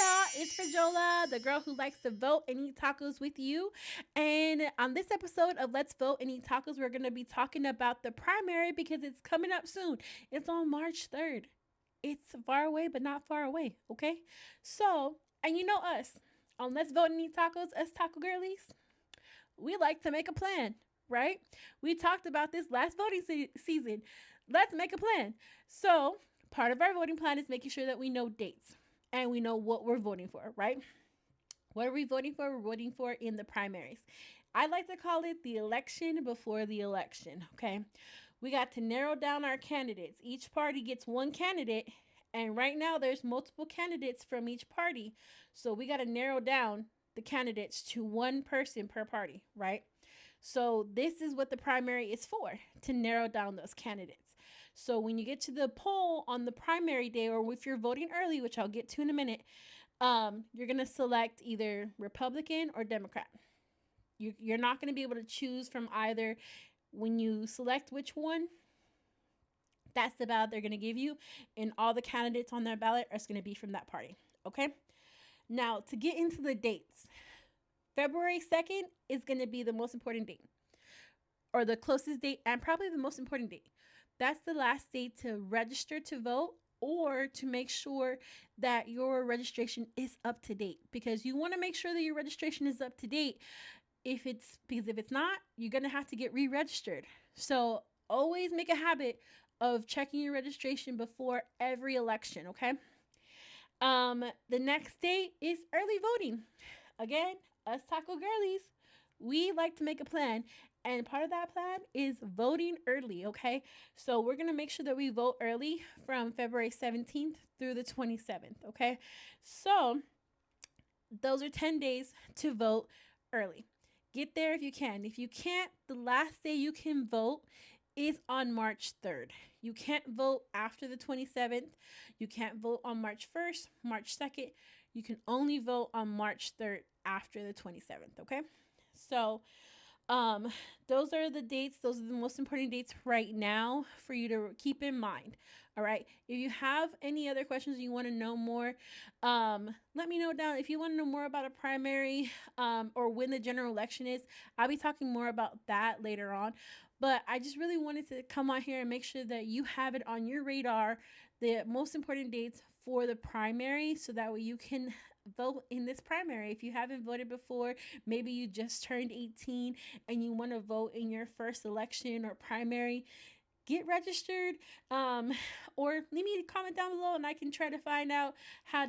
y'all, it's Frajola, the girl who likes to vote and eat tacos with you. And on this episode of Let's Vote and Eat Tacos, we're going to be talking about the primary because it's coming up soon. It's on March 3rd. It's far away, but not far away, okay? So, and you know us, on Let's Vote and Eat Tacos, us taco girlies, we like to make a plan, right? We talked about this last voting season. Let's make a plan. So, part of our voting plan is making sure that we know dates and we know what we're voting for, right? What are we voting for? We're voting for in the primaries. I like to call it the election before the election, okay? We got to narrow down our candidates. Each party gets one candidate, and right now there's multiple candidates from each party. So we got to narrow down the candidates to one person per party, right? So this is what the primary is for, to narrow down those candidates. So when you get to the poll on the primary day, or if you're voting early, which I'll get to in a minute, you're gonna select either Republican or Democrat. You're not gonna be able to choose from either. When you select which one, that's the ballot they're gonna give you, and all the candidates on that ballot are gonna be from that party. Okay. Now to get into the dates, February 2nd is gonna be the most important date, or the closest date, and probably the most important date. That's the last date to register to vote or to make sure that your registration is up to date, because you want to make sure that your registration is up to date. If it's not, you're going to have to get re-registered. So always make a habit of checking your registration before every election, okay? The next date is early voting. Again, us taco girlies, we like to make a plan. And part of that plan is voting early, okay? So we're gonna make sure that we vote early from February 17th through the 27th, okay? So those are 10 days to vote early. Get there if you can. If you can't, the last day you can vote is on March 3rd. You can't vote after the 27th. You can't vote on March 1st, March 2nd. You can only vote on March 3rd after the 27th, okay? So, um, those are the dates. Those are the most important dates right now for you to keep in mind. All right. If you have any other questions, you want to know more, let me know down. If you want to know more about a primary, or when the general election is, I'll be talking more about that later on. But I just really wanted to come on here and make sure that you have it on your radar, the most important dates for the primary, so that way you can vote in this primary. If you haven't voted before, maybe you just turned 18 and you want to vote in your first election or primary, get registered, or leave me a comment down below and I can try to find out how